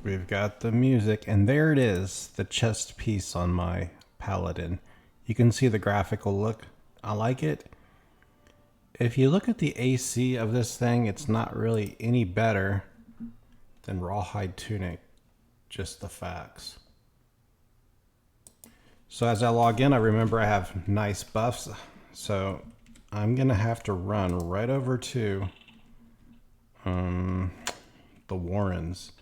We've got the music, and there it is, the chest piece on my Paladin. You can see the graphical look. I like it. If you look at the AC of this thing, it's not really any better than Rawhide Tunic. Just the facts. So as I log in, I remember I have nice buffs. So I'm going to have to run right over to the Warrens.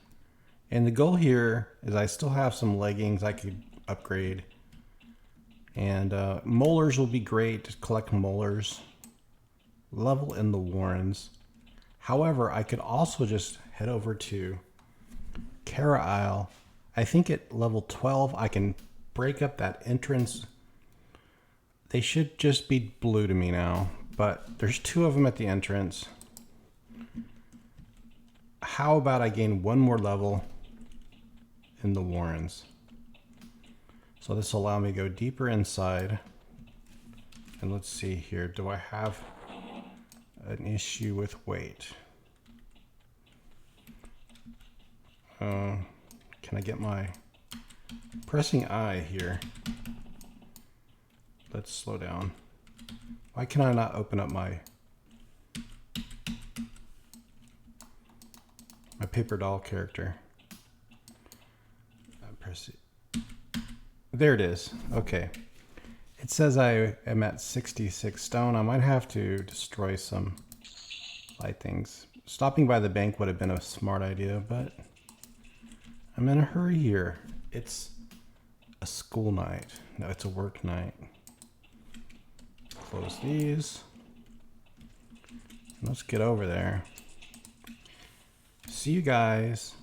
And the goal here is I still have some leggings I could upgrade. And molars will be great, to collect molars. Level in the Warrens. However, I could also just head over to Kara Isle. I think at level 12 I can break up that entrance. They should just be blue to me now, but there's 2 of them at the entrance. How about I gain 1 more level in the Warrens? So this will allow me to go deeper inside. And let's see here, do I have an issue with weight? Can I get my pressing I here? Let's slow down. Why can I not open up my paper doll character? Press it. There it is. Okay. It says I am at 66 stone. I might have to destroy some light things. Stopping by the bank would have been a smart idea, but I'm in a hurry here. It's a school night. No, it's a work night. Close these. Let's get over there. See you guys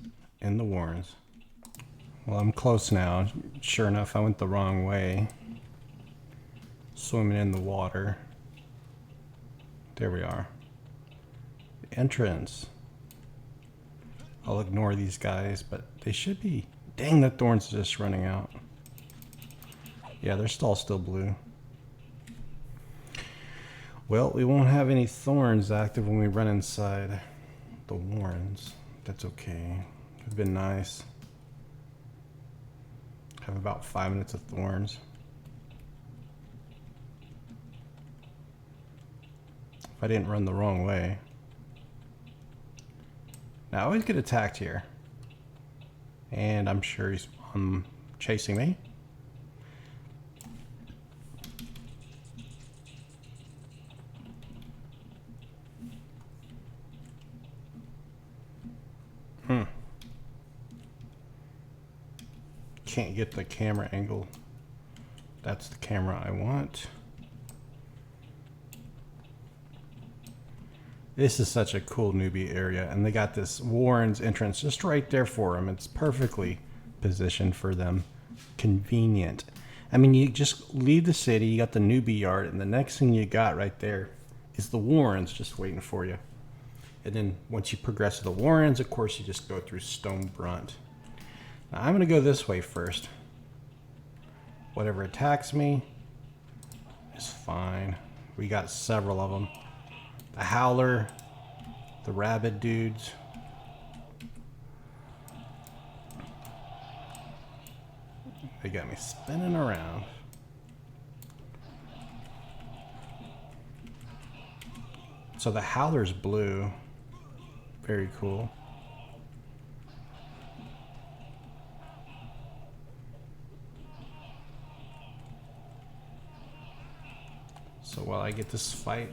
in the Warrens. Well, I'm close now. Sure enough, I went the wrong way. Swimming in the water. There we are. The entrance. I'll ignore these guys, but they should be. Dang, that thorn's just running out. Yeah, they're still blue. Well, we won't have any thorns active when we run inside the Warrens. That's okay. It'd been nice. Have about 5 minutes of thorns. If I didn't run the wrong way. Now I always get attacked here. And I'm sure he's chasing me. Can't get the camera angle. That's the camera I want. This is such a cool newbie area, and they got this Warren's entrance just right there for them. It's perfectly positioned for them. Convenient. I mean, you just leave the city, you got the newbie yard, and the next thing you got right there is the Warrens just waiting for you. And then once you progress to the Warrens, of course, you just go through Stone Brunt. Now, I'm going to go this way first. Whatever attacks me is fine. We got several of them. The Howler, the Rabid dudes. They got me spinning around. So the Howler's blue. Very cool. So while I get this fight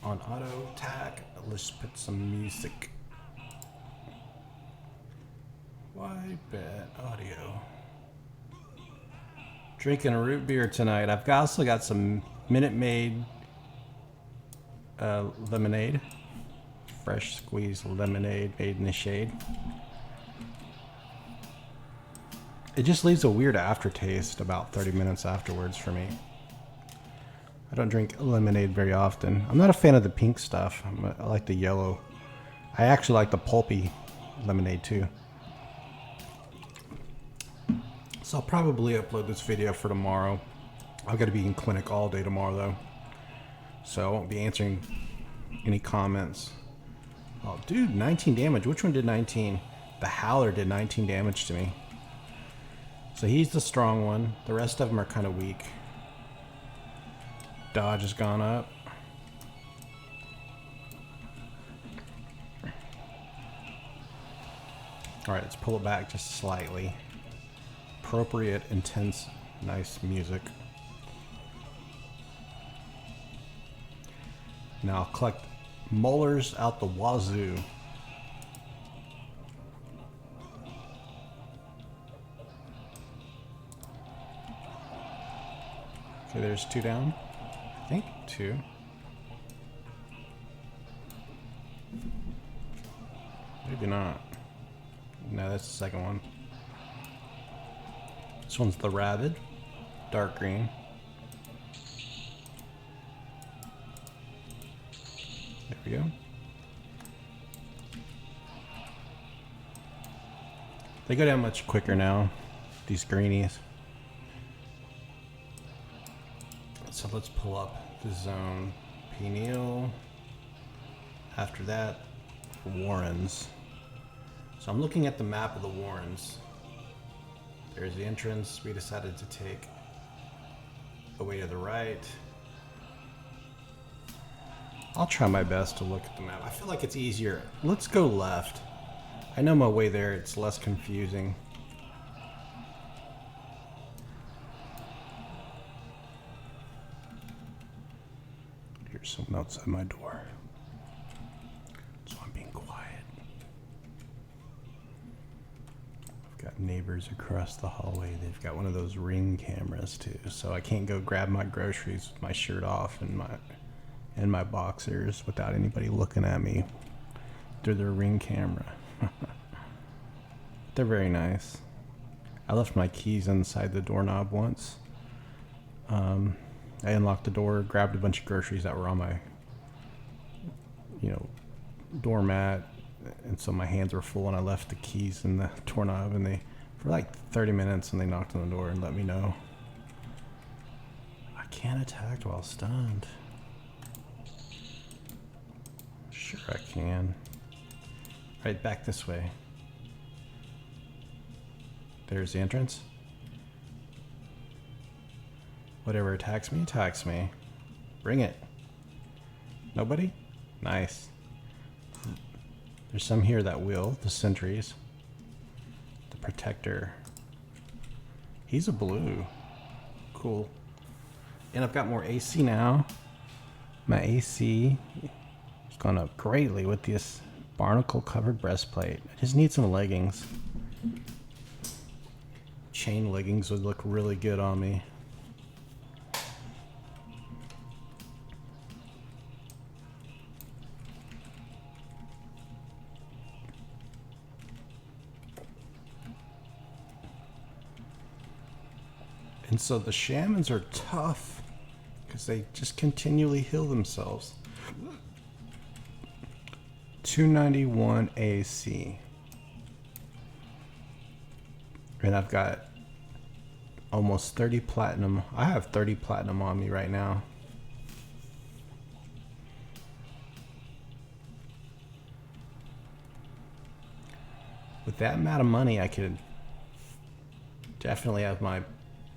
on auto attack, let's put some music. Why bet audio? Drinking a root beer tonight. I've also got some Minute Maid lemonade. Fresh squeezed lemonade made in the shade. It just leaves a weird aftertaste about 30 minutes afterwards for me. I don't drink lemonade very often. I'm not a fan of the pink stuff. I like the yellow. I actually like the pulpy lemonade too. So I'll probably upload this video for tomorrow. I've got to be in clinic all day tomorrow though. So I won't be answering any comments. Oh dude, 19 damage. Which one did 19? The Howler did 19 damage to me. So he's the strong one. The rest of them are kind of weak. Dodge has gone up. Alright, let's pull it back just slightly. Appropriate, intense, nice music. Now I'll collect molars out the wazoo. Okay, there's 2 down. I think 2. Maybe not. No, that's the second one. This one's the Rabid. Dark green. There we go. They go down much quicker now, these greenies. So let's pull up the zone. Pineal. After that, Warrens. So I'm looking at the map of the Warrens. There's the entrance. We decided to take the way to the right. I'll try my best to look at the map. I feel like it's easier. Let's go left. I know my way there. It's less confusing. Here's someone outside my door. So I'm being quiet. I've got neighbors across the hallway. They've got one of those Ring cameras too. So I can't go grab my groceries with my shirt off and my boxers without anybody looking at me through their Ring camera. They're very nice. I left my keys inside the doorknob once. I unlocked the door, grabbed a bunch of groceries that were on my, doormat, and so my hands were full, and I left the keys in the doorknob, and for like 30 minutes, and they knocked on the door and let me know. I can't attack while stunned. Sure I can. Right, back this way. There's the entrance. Whatever attacks me, attacks me. Bring it. Nobody? Nice. There's some here that will. The sentries. The protector. He's a blue. Cool. And I've got more AC now. My AC has gone up greatly with this barnacle covered breastplate. I just need some leggings. Chain leggings would look really good on me. And so the shamans are tough because they just continually heal themselves. 291 AC. And I've got almost 30 platinum. I have 30 platinum on me right now. With that amount of money, I could definitely have my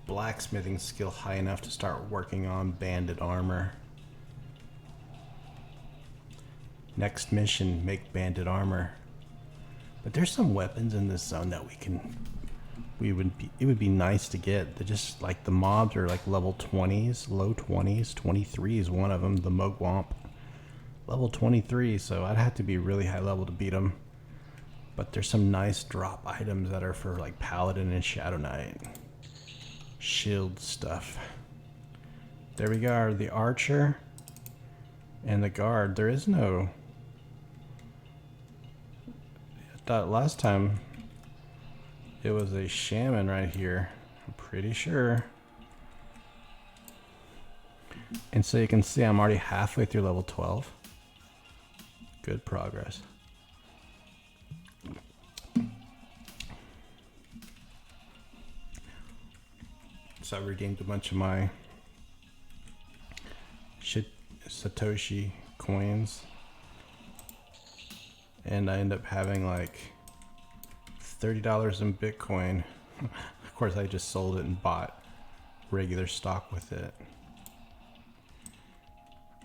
blacksmithing skill high enough to start working on banded armor. Next mission, make banded armor. But there's some weapons in this zone that it would be nice to get. They're just like the mobs are like level 20s, low 20s, 23 is one of them, the Mogwomp. Level 23, so I'd have to be really high level to beat them. But there's some nice drop items that are for like Paladin and Shadow Knight. Shield stuff. There we go, the archer and the guard. There is no... I thought last time it was a shaman right here. I'm pretty sure. And so you can see I'm already halfway through level 12. Good progress. So I redeemed a bunch of my Satoshi coins. And I end up having like $30 in Bitcoin. Of course, I just sold it and bought regular stock with it.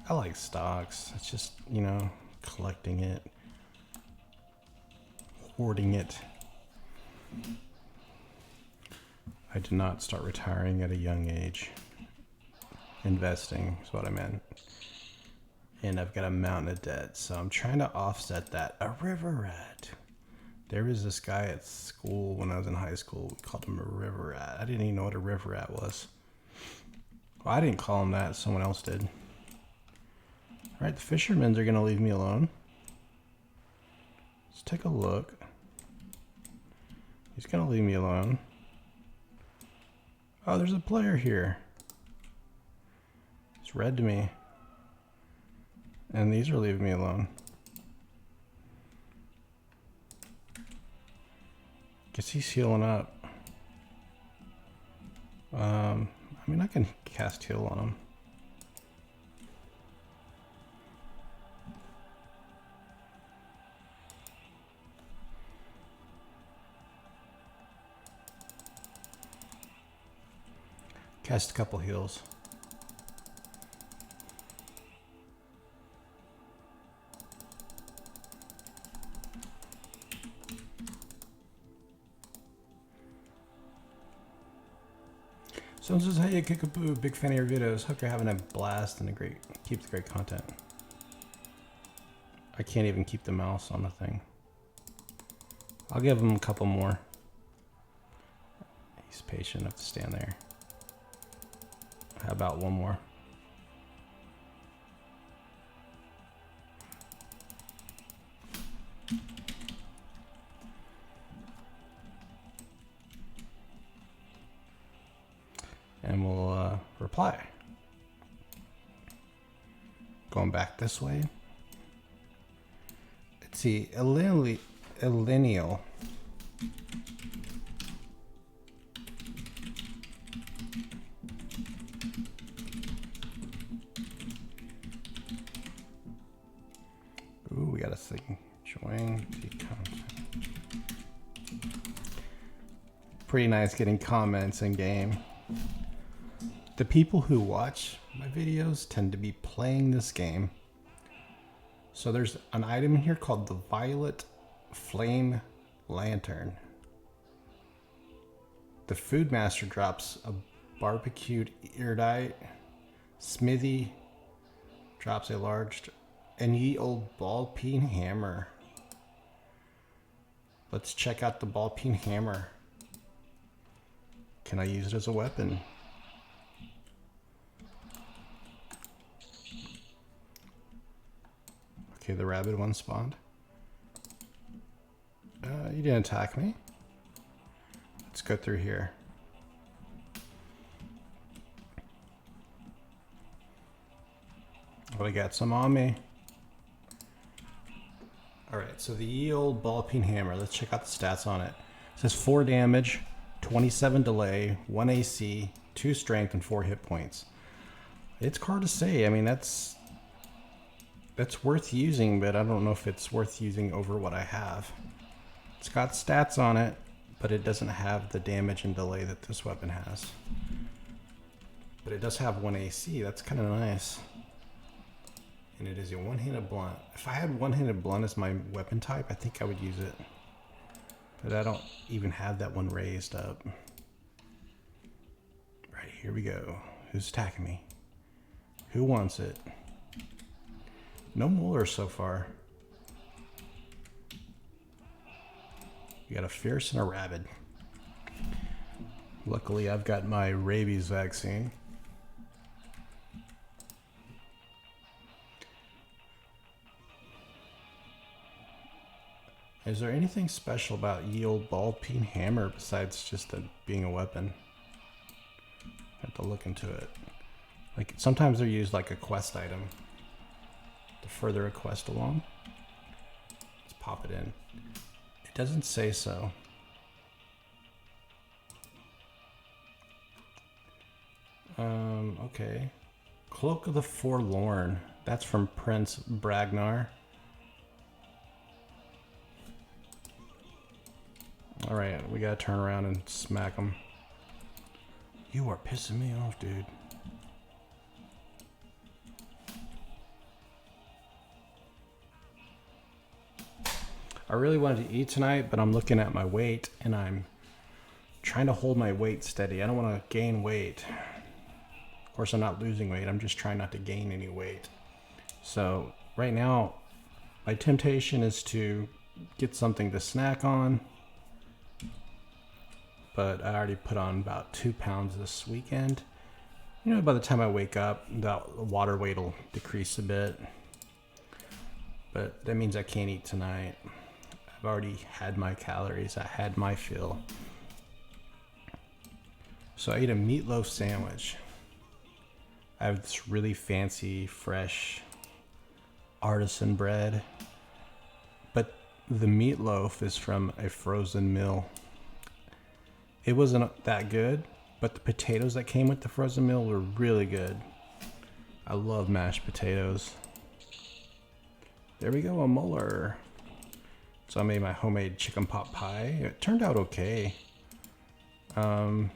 I like stocks. It's just, you know, collecting it, hoarding it. I did not start retiring at a young age. Investing is what I meant. And I've got a mountain of debt, so I'm trying to offset that. A river rat. There was this guy at school when I was in high school. We called him a river rat. I didn't even know what a river rat was. Well, I didn't call him that. Someone else did. All right, the fishermen are going to leave me alone. Let's take a look. He's going to leave me alone. Oh, there's a player here. It's red to me. And these are leaving me alone. Guess he's healing up. I mean, I can cast heal on him. Cast a couple heals. Someone says, hey, Kikapoo, big fan of your videos. Hope you're having a blast and keep the great content. I can't even keep the mouse on the thing. I'll give him a couple more. He's patient enough to stand there. How about one more? And we'll reply. Going back this way. Let's see, Elenial. Ooh, we got a thing. Join the content. Pretty nice getting comments in game. The people who watch my videos tend to be playing this game. So there's an item in here called the Violet Flame Lantern. The Food Master drops a barbecued erudite. Smithy drops a large and ye old ball peen hammer. Let's check out the ball peen hammer. Can I use it as a weapon? Okay, the rabid one spawned. You didn't attack me. Let's go through here. Oh, I got some on me. Alright, so the ye old ball peen hammer. Let's check out the stats on it. It says 4 damage, 27 delay, 1 AC, 2 strength, and 4 hit points. It's hard to say. I mean, that's worth using, but I don't know if it's worth using over what I have. It's got stats on it, but it doesn't have the damage and delay that this weapon has. But it does have 1 AC. That's kind of nice. And it is a one-handed blunt. If I had one-handed blunt as my weapon type, I think I would use it. But I don't even have that one raised up. Right, here we go. Who's attacking me? Who wants it? No molars so far. We got a fierce and a rabid. Luckily, I've got my rabies vaccine. Is there anything special about ye old ball peen hammer besides just being a weapon? I have to look into it. Like sometimes they're used like a quest item to further a quest along. Let's pop it in. It doesn't say so. Okay. Cloak of the Forlorn. That's from Prince Bragnar. Alright, we gotta turn around and smack them. You are pissing me off, dude. I really wanted to eat tonight, but I'm looking at my weight and I'm trying to hold my weight steady. I don't want to gain weight. Of course, I'm not losing weight. I'm just trying not to gain any weight. So right now, my temptation is to get something to snack on. But I already put on about 2 pounds this weekend. You know, by the time I wake up, the water weight will decrease a bit. But that means I can't eat tonight. I've already had my calories. I had my fill. So I ate a meatloaf sandwich. I have this really fancy, fresh, artisan bread. But the meatloaf is from a frozen meal. It wasn't that good, but the potatoes that came with the frozen meal were really good. I love mashed potatoes. There we go, a molar. So I made my homemade chicken pot pie. It turned out okay. I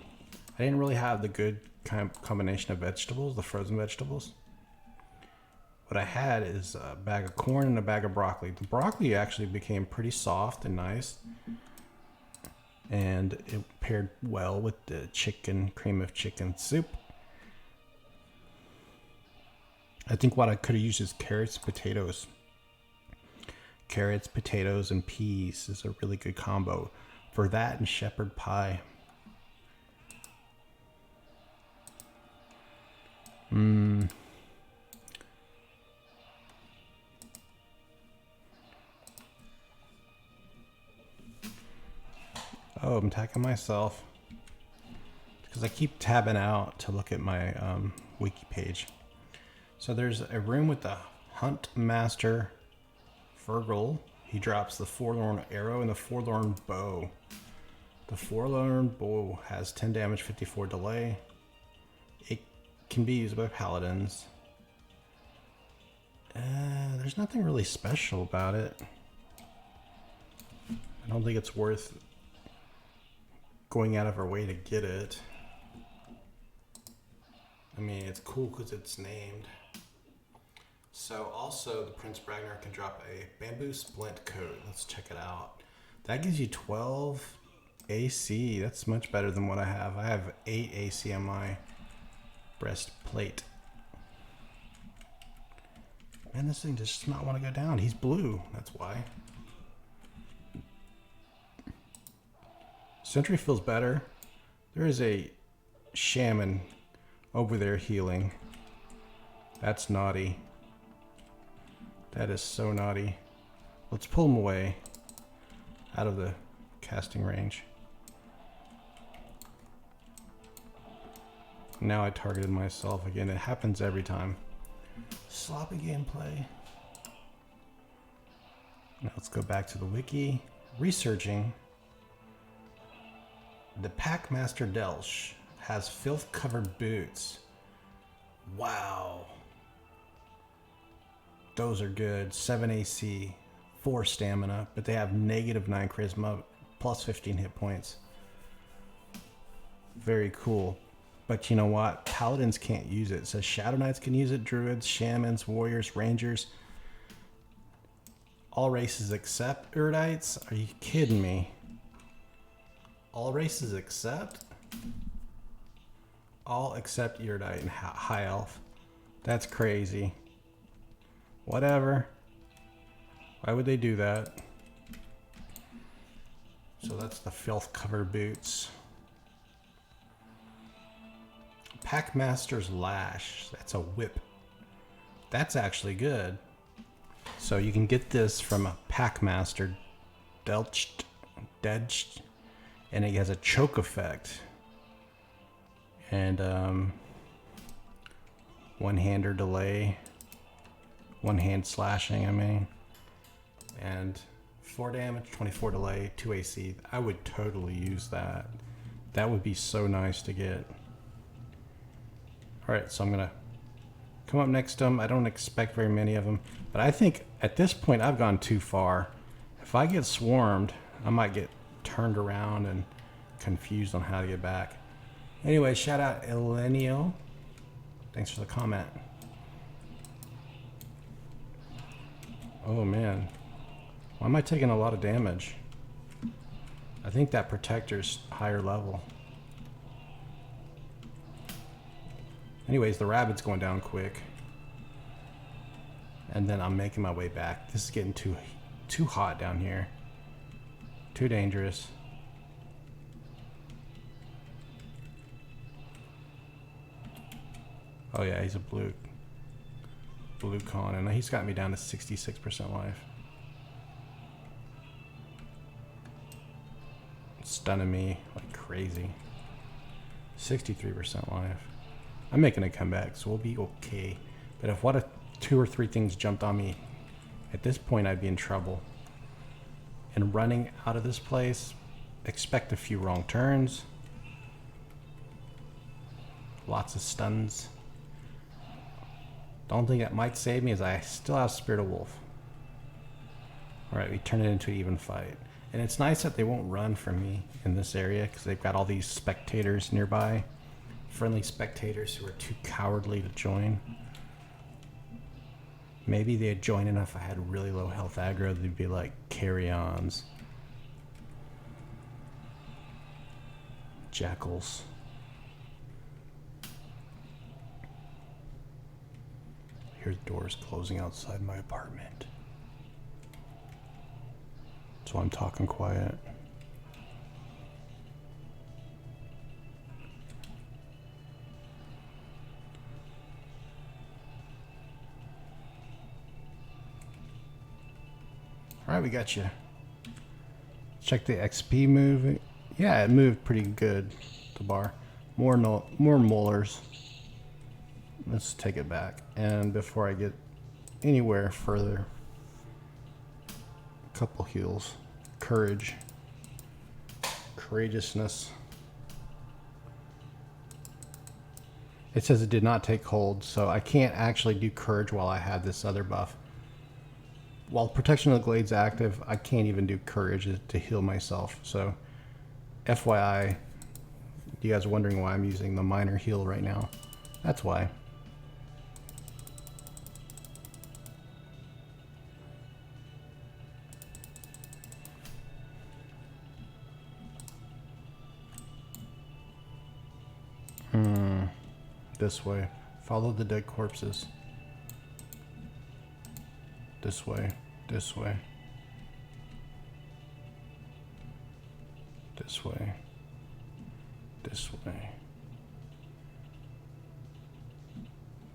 didn't really have the good kind of combination of vegetables, the frozen vegetables. What I had is a bag of corn and a bag of broccoli. The broccoli actually became pretty soft and nice. And it paired well with the chicken, cream of chicken soup. I think what I could have used is carrots, potatoes. Carrots, potatoes, and peas is a really good combo for that and shepherd pie. Oh, I'm attacking myself because I keep tabbing out to look at my wiki page. So there's a room with the Hunt Master Fergal. He drops the Forlorn Arrow and the Forlorn Bow. The Forlorn Bow has 10 damage, 54 delay. It can be used by paladins. There's nothing really special about it. I don't think it's worth going out of our way to get it. I mean, it's cool because it's named. So also the Prince Bragnar can drop a bamboo splint coat. Let's check it out. That gives you 12 AC. That's much better than what I have. I have 8 AC on my breastplate. Man, this thing does not want to go down. He's blue, that's why. Sentry feels better. There is a shaman over there healing. That's naughty. That is so naughty. Let's pull him away out of the casting range. Now I targeted myself again. It happens every time. Sloppy gameplay. Now let's go back to the wiki. Researching. The Packmaster Delsh has filth-covered boots. Wow. Those are good. 7 AC, 4 stamina, but they have -9 charisma, plus 15 hit points. Very cool. But you know what? Paladins can't use it. It says Shadow Knights can use it, Druids, Shamans, Warriors, Rangers. All races except Erudites? Are you kidding me? All races except? All except Erudite and High Elf. That's crazy. Whatever. Why would they do that? So that's the filth covered boots. Packmaster's Lash. That's a whip. That's actually good. So you can get this from a Packmaster Delched, and it has a choke effect. And one-hander delay. One-hand slashing, I mean. And 4 damage, 24 delay, 2 AC. I would totally use that. That would be so nice to get. Alright, so I'm going to come up next to them. I don't expect very many of them. But I think at this point I've gone too far. If I get swarmed, I might get turned around and confused on how to get back. Anyway, shout out Elenio. Thanks for the comment. Oh man, why am I taking a lot of damage? I think that protector's higher level. Anyways, the rabbit's going down quick. And then I'm making my way back. This is getting too hot down here. Too dangerous. Oh yeah, he's a blue con, and he's got me down to 66% life. Stunning me like crazy. 63% life. I'm making a comeback, so we'll be okay. But if what if 2 or 3 things jumped on me, at this point I'd be in trouble. And running out of this place, expect a few wrong turns. Lots of stuns. The only thing that might save me is I still have Spirit of Wolf. Alright, we turn it into an even fight. And it's nice that they won't run from me in this area because they've got all these spectators nearby. Friendly spectators who are too cowardly to join. Maybe they'd join in if I had really low health aggro. They'd be like carry-ons. Jackals. I hear doors closing outside my apartment. So I'm talking quiet. Alright, we got you. Check the XP move. Yeah, it moved pretty good, the bar. More molars. Let's take it back. And before I get anywhere further, a couple heals. Courage. Courageousness. It says it did not take hold, so I can't actually do courage while I have this other buff. While Protection of the Glade's active, I can't even do courage to heal myself. So, FYI, you guys are wondering why I'm using the minor heal right now. That's why. This way. Follow the dead corpses. This way. This way. This way. This way.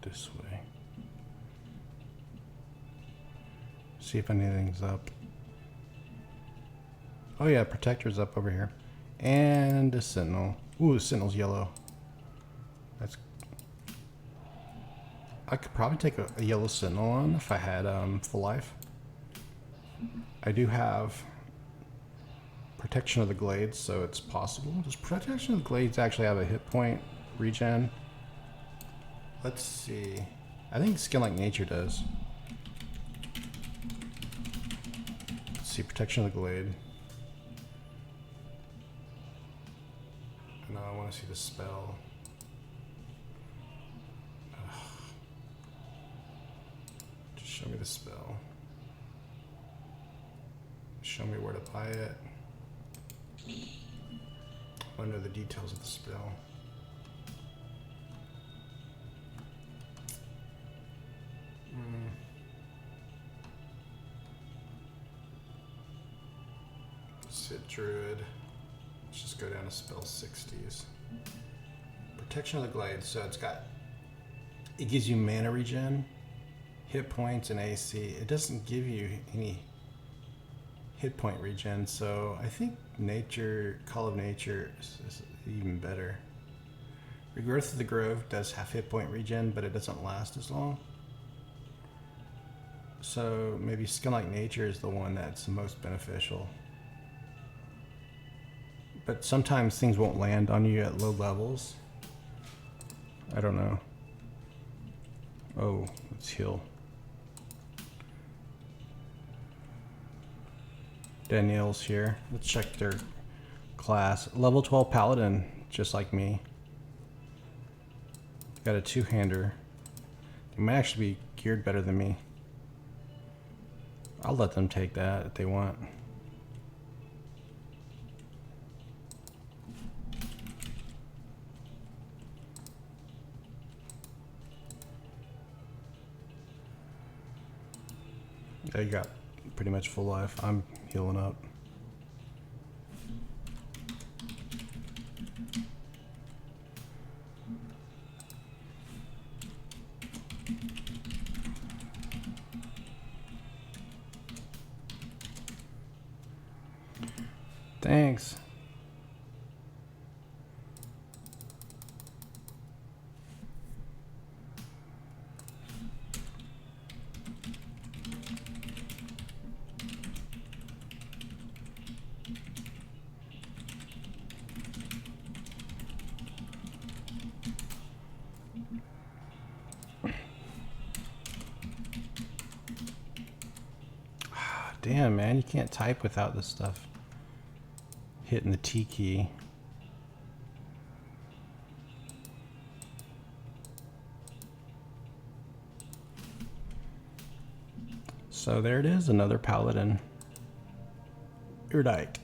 This way. See if anything's up. Oh yeah, protector's up over here. And a sentinel. Ooh, the sentinel's yellow. That's... I could probably take a yellow sentinel on if I had full life. I do have Protection of the Glades, so it's possible. Does Protection of the Glades actually have a hit point regen? Let's see. I think Skin Like Nature does. Let's see, Protection of the Glade. And I want to see the spell. Show me the spell. Show me where to buy it. I want to know the details of the spell. Sit Druid. Let's just go down to spell 60s. Protection of the Glade. So it gives you mana regen, hit points, and AC. It doesn't give you any hit point regen, so I think Call of Nature is even better. Regrowth of the Grove does have hit point regen, but it doesn't last as long. So maybe Skin Like Nature is the one that's the most beneficial. But sometimes things won't land on you at low levels. I don't know. Oh, let's heal. Danielle's here. Let's check their class. Level 12 Paladin, just like me. Got a two-hander. They might actually be geared better than me. I'll let them take that if they want. Yeah, you got pretty much full life. I'm healing up. Thanks. Damn, man, you can't type without this stuff. Hitting the T key. So there it is, another Paladin. Erudite.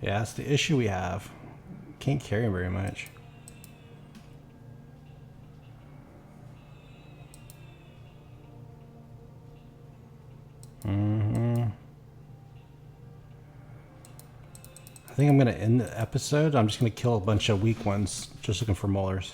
Yeah, that's the issue we have. Can't carry him very much. I think I'm going to end the episode. I'm just going to kill a bunch of weak ones, just looking for molars.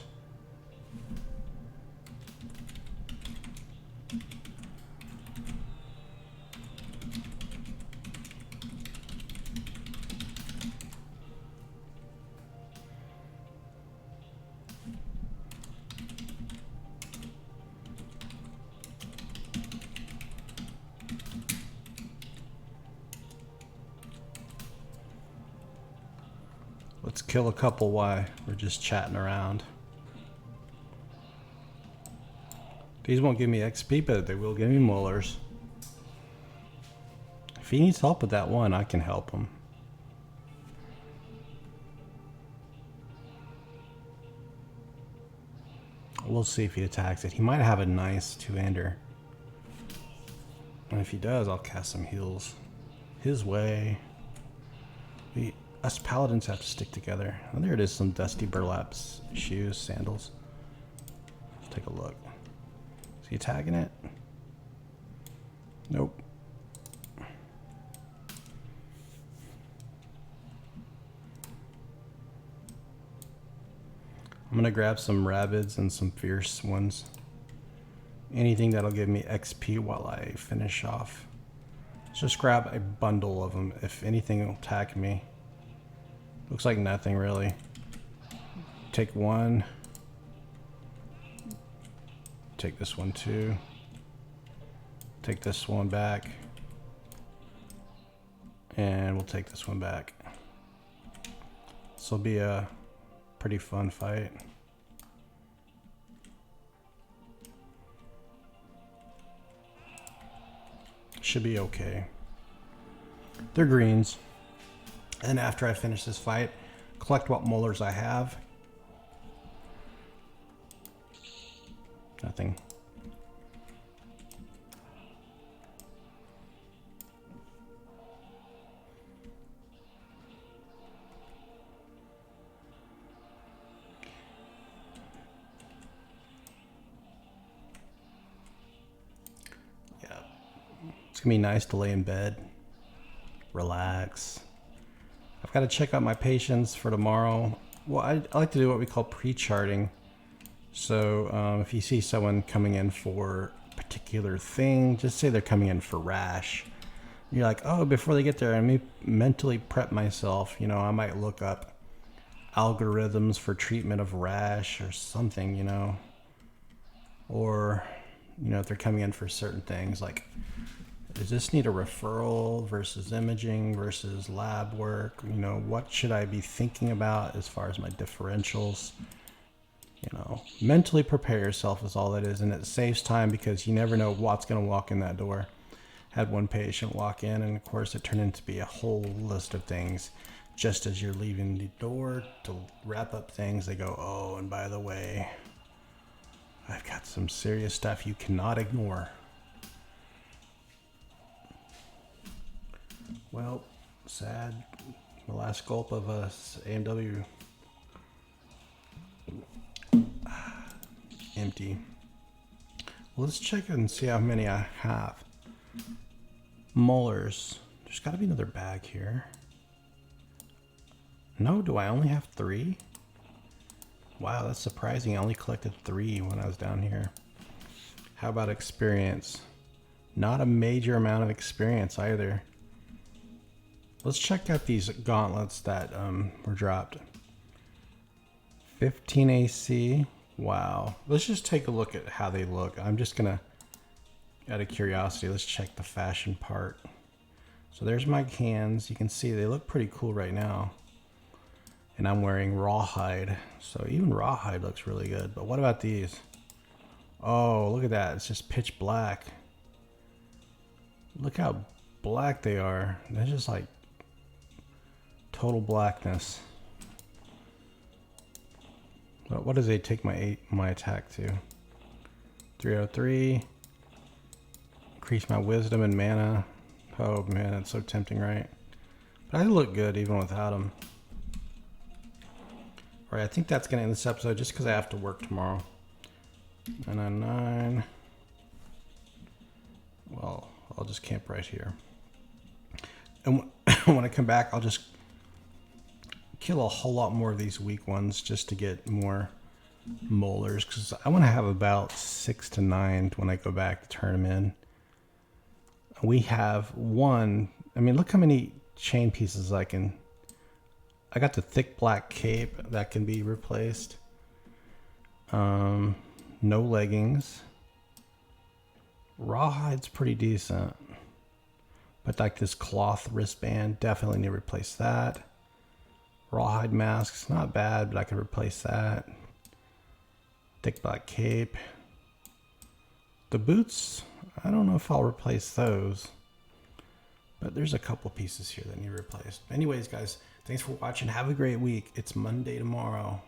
Let's kill a couple while we're just chatting around. These won't give me XP, but they will give me molars. If he needs help with that one, I can help him. We'll see if he attacks it. He might have a nice two-hander. And if he does, I'll cast some heals his way. Us paladins have to stick together. Oh, there it is, some dusty burlaps, shoes, sandals. Let's take a look. Is he attacking it? Nope. I'm gonna grab some rabbits and some fierce ones. Anything that'll give me XP while I finish off. Let's just grab a bundle of them. If anything will attack me. Looks like nothing really. Take one. Take this one too. Take this one back. And we'll take this one back. This will be a pretty fun fight. Should be okay. They're greens. And after I finish this fight, collect what molars I have. Nothing. Yeah. It's gonna be nice to lay in bed, relax. I've got to check out my patients for tomorrow. Well, I like to do what we call pre-charting. So if you see someone coming in for a particular thing, just say they're coming in for rash. You're like, oh, before they get there, let me mentally prep myself. You know, I might look up algorithms for treatment of rash or something, you know. Or, you know, if they're coming in for certain things, like, does this need a referral versus imaging versus lab work? You know, what should I be thinking about as far as my differentials? You know, mentally prepare yourself is all that is, and it saves time because you never know what's going to walk in that door. Had one patient walk in, and of course it turned into to be a whole list of things. Just as you're leaving the door to wrap up things, they go, oh, and by the way, I've got some serious stuff you cannot ignore. Well, sad. The last gulp of AMW. Empty. Well, let's check and see how many I have. Molars. There's got to be another bag here. No, do I only have 3? Wow, that's surprising. I only collected 3 when I was down here. How about experience? Not a major amount of experience either. Let's check out these gauntlets that were dropped. 15 AC. Wow. Let's just take a look at how they look. I'm just gonna, out of curiosity, let's check the fashion part. So there's my hands. You can see they look pretty cool right now. And I'm wearing rawhide. So even rawhide looks really good. But what about these? Oh, look at that. It's just pitch black. Look how black they are. They're just like total blackness. What does they take my attack to? 303. Increase my wisdom and mana. Oh man, that's so tempting, right? But I look good even without them. Alright, I think that's going to end this episode just because I have to work tomorrow. 999. Well, I'll just camp right here. And when I come back, I'll just kill a whole lot more of these weak ones just to get more molars, because I want to have about 6 to 9 when I go back to turn them in. We have one. I mean, look how many chain pieces I got the thick black cape that can be replaced. No leggings. Rawhide's pretty decent, but like this cloth wristband, definitely need to replace that. Rawhide masks, not bad, but I could replace that. Thick black cape. The boots, I don't know if I'll replace those, but there's a couple pieces here that need replaced. Anyways, guys, thanks for watching. Have a great week. It's Monday tomorrow.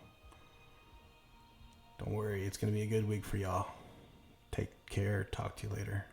Don't worry, it's going to be a good week for y'all. Take care. Talk to you later.